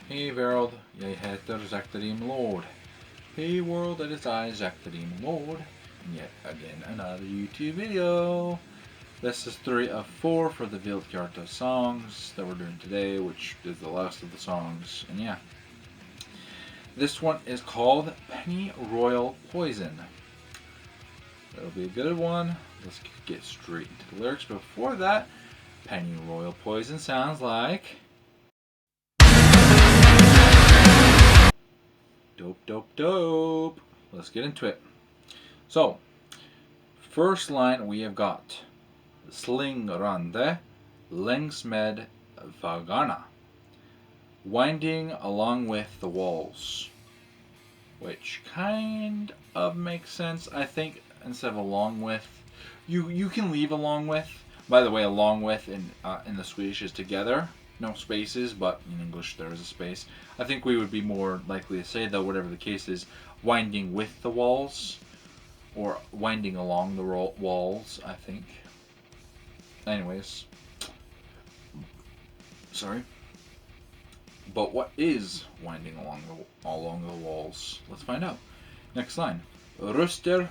Hej wereld, jag heter Zaktarim Lord. Hey world, it is I, Zaktarim Lord, and yet again another YouTube video. This is 3 of 4 for the Vildhjarta songs that we're doing today, which is the last of the songs, and yeah. This one is called Penny Royal Poison. That'll be a good one. Let's get straight into the lyrics. Before that, Penny Royal Poison sounds like... Dope, dope, dope. Let's get into it. So, first line we have got Slingrande längs med väggarna. Winding along with the walls. Which kind of makes sense, I think, instead of along with. You can leave along with. By the way, along with in the Swedish is together. No spaces, but in English there is a space. I think we would be more likely to say, though, whatever the case is, winding with the walls. Or winding along the walls, I think. Anyways. Sorry. But what is winding along the walls? Let's find out. Next line. Röster.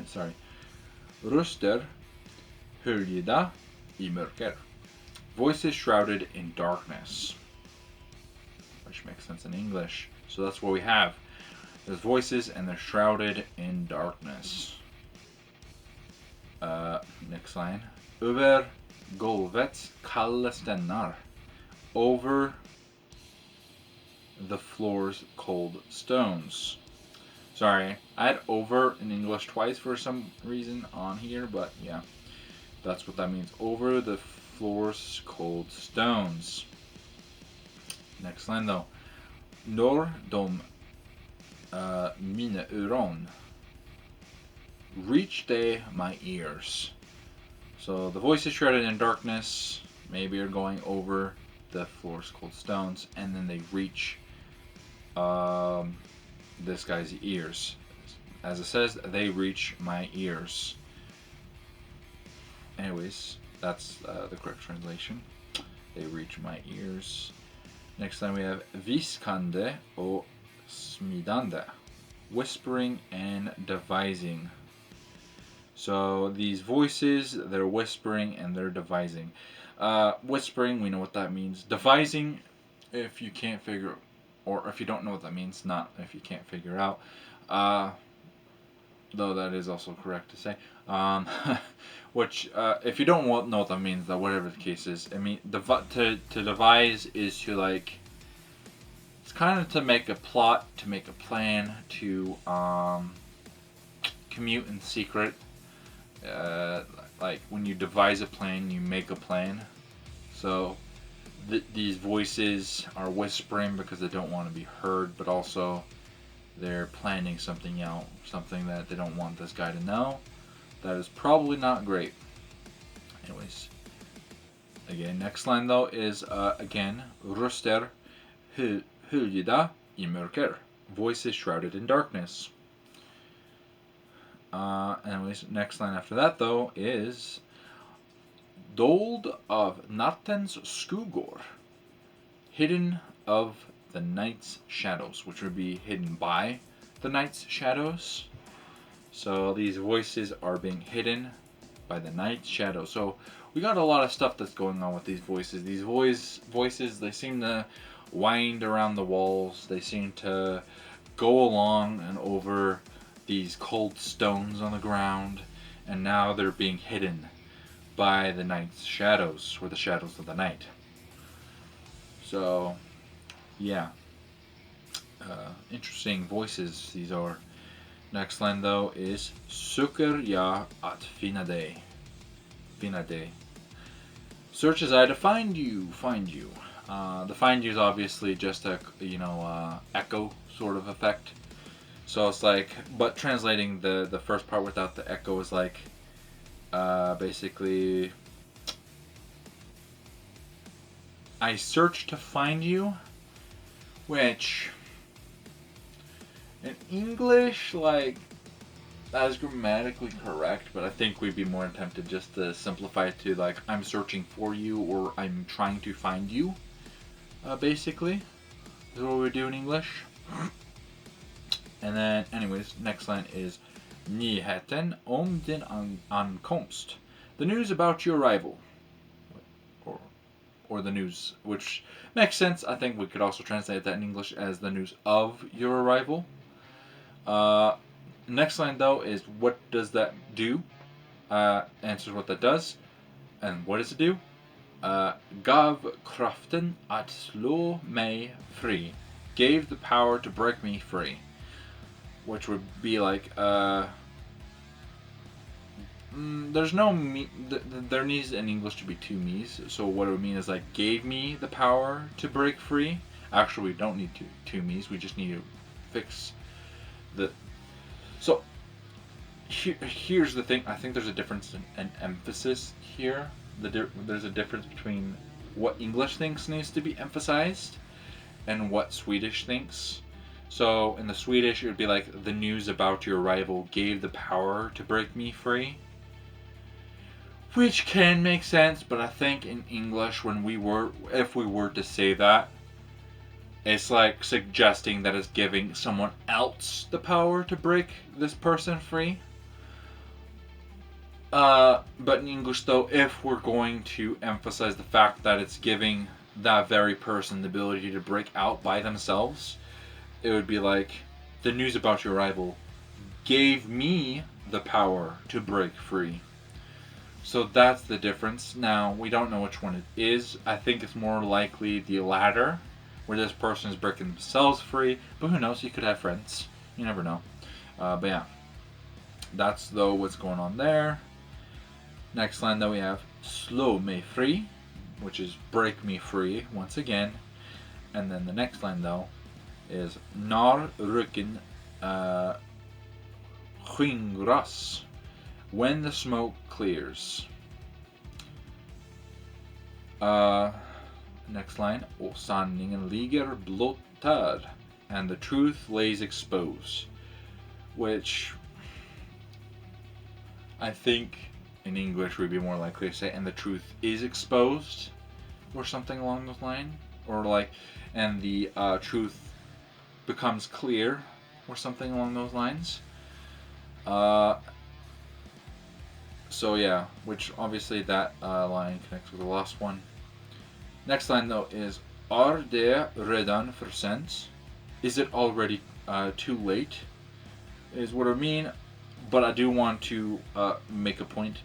Sorry. Röster höljda I mörker. Voices shrouded in darkness. Which makes sense in English. So that's what we have. There's voices and they're shrouded in darkness. Next line. Över golvets kalla stenar. Over the floor's cold stones. Sorry, I had over in English twice for some reason on here, but yeah. That's what that means. Over the floor's cold stones. Next line though. Norr de mina öron. Reach they my ears. So the voice is shrouded in darkness. Maybe are going over the floor's cold stones, and then they reach this guy's ears. As it says, they reach my ears. Anyways, that's the correct translation. They reach my ears. Next time we have viskande och smidande. Whispering and devising. So these voices, they're whispering and they're devising. Whispering, we know what that means. Devising, if you can't figure, or if you don't know what that means, not if you can't figure it out. Though that is also correct to say. Which, if you don't know what that means, that whatever the case is, I mean, to devise is to, like, it's kind of to make a plot, to make a plan, to commute in secret. Like when you devise a plan, you make a plan. So these voices are whispering because they don't want to be heard, but also they're planning something out, something that they don't want this guy to know. That is probably not great. Anyways, again, next line though is again röster höljda I mörker. Voices shrouded in darkness. Anyways, next line after that though is dold av nattens skuggor. Hidden of the night's shadows, which would be hidden by the night's shadows. So these voices are being hidden by the night's shadows. So we got a lot of stuff that's going on with these voices. These voices, they seem to wind around the walls. They seem to go along and over these cold stones on the ground. And now they're being hidden by the night's shadows, or the shadows of the night. So, yeah. Interesting voices these are. Next line though is Söker jag att finna dig. Finna dig. Search as I to find you. Find you. The find you is obviously just a echo sort of effect. So it's like, but translating the first part without the echo is like basically I search to find you, which in English, like, That is grammatically correct, but I think we'd be more tempted just to simplify it to like I'm searching for you or I'm trying to find you. Basically, is what we do in English. And then, anyways, next line is Nyheten om din ankomst. The news about your arrival. Or, or the news, which makes sense. I think we could also translate that in English as the news of your arrival. Next line, though, is what does that do? Answers what that does. And what does it do? Gav kraften att slå mig fri. Gave the power to break me free. Which would be like, there's no me. There needs in English to be two me's. So what it would mean is like, gave me the power to break free. Actually, we don't need two me's. We just need to fix the. So here's the thing. I think there's a difference in emphasis here. There's a difference between what English thinks needs to be emphasized and what Swedish thinks. So in the Swedish, it would be like the news about your arrival gave the power to break me free, which can make sense. But I think in English, if we were to say that, it's like suggesting that it's giving someone else the power to break this person free. But in English, though, if we're going to emphasize the fact that it's giving that very person the ability to break out by themselves, it would be like, the news about your arrival gave me the power to break free. So that's the difference. Now, we don't know which one it is. I think it's more likely the latter, where this person is breaking themselves free. But who knows? You could have friends. You never know. But yeah, that's though what's going on there. Next line, though, we have slå mig fri, which is break me free once again. And then the next line, though, is när röken skingras, when the smoke clears. Next line, och sanningen ligger blottad, and the truth lays exposed. Which I think in English we'd be more likely to say, and the truth is exposed, or something along those lines. Or like, and the truth becomes clear, or something along those lines. So yeah, which obviously that line connects with the last one. Next line, though, is Är det redan för sent? Is it already too late? Is what I mean. But I do want to make a point.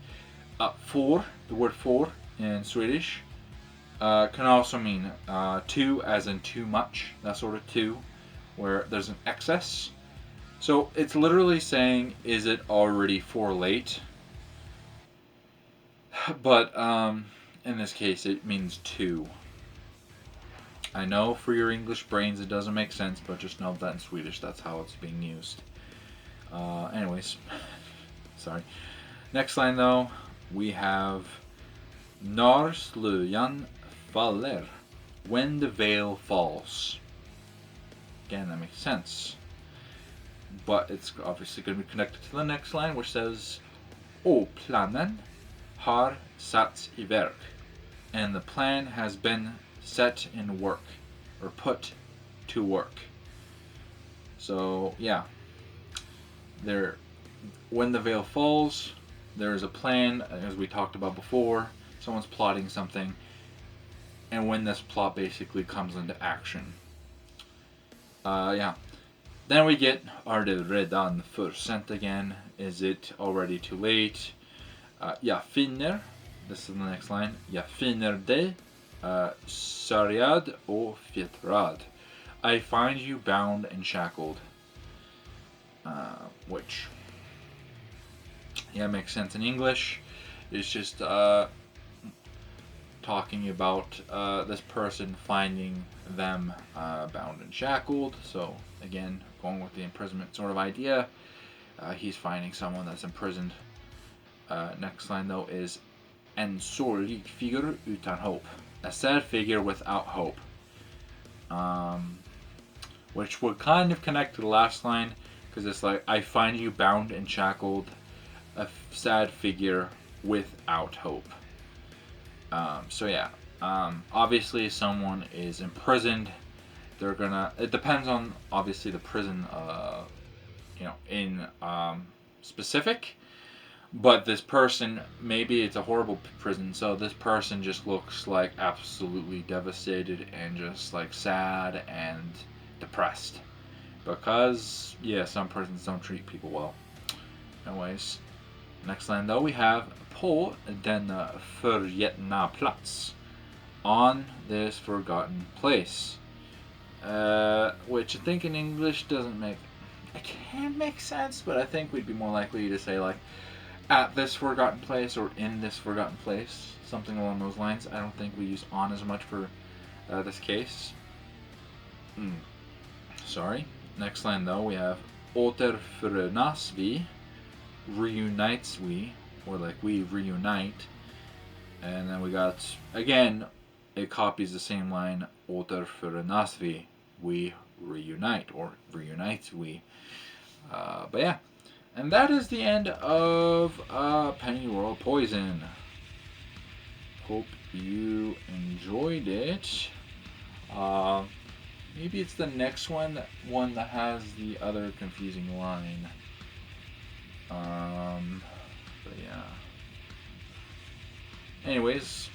For, the word for in Swedish, can also mean too, as in too much, that sort of too, where there's an excess. So it's literally saying, is it already for late? But in this case, it means too. I know for your English brains it doesn't make sense, but just know that in Swedish that's how it's being used. Anyways, sorry. Next line, though, we have När slöjan faller, when the veil falls. Again, that makes sense. But it's obviously going to be connected to the next line, which says Och planen har satts i verk, and the plan has been set in work, or put to work. So yeah, there, when the veil falls, there is a plan, as we talked about before. Someone's plotting something, and when this plot basically comes into action. Yeah. Then we get, är det redan för sent again? Is it already too late? Jag finner, this is the next line, jag finner dig sargad och fjättrad. I find you bound and shackled. Which, yeah, makes sense in English. It's just talking about this person finding them bound and shackled. So again, going with the imprisonment sort of idea, he's finding someone that's imprisoned. Next line, though, is en sorglig figur utan hopp, a sad figure without hope. Which would kind of connect to the last line, because it's like, I find you bound and shackled, a sad figure without hope. So yeah, obviously someone is imprisoned. They're gonna. It depends on obviously the prison, in specific. But this person, maybe it's a horrible prison, so this person just looks like absolutely devastated and just like sad and depressed. Because, yeah, some prisons don't treat people well. Anyways, next line though, we have på denna förgätna plats. On this forgotten place. Which I think in English doesn't make. It can make sense, but I think we'd be more likely to say like, at this forgotten place or in this forgotten place, something along those lines. I don't think we use on as much for this case. Sorry. Next line though, we have återförenas vi, reunites we, or like we reunite. And then we got, again, it copies the same line, återförenas vi, we reunite, or reunites we. But yeah. And that is the end of Pennyroyal Poison. Hope you enjoyed it. Maybe it's the next one that has the other confusing line. But yeah. Anyways,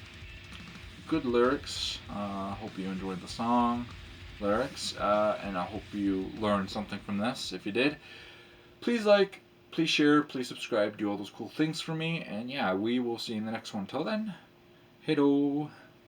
good lyrics. Hope you enjoyed the song lyrics, and I hope you learned something from this. If you did, please like, please share, please subscribe, do all those cool things for me, and yeah, we will see you in the next one. Till then, hey-do!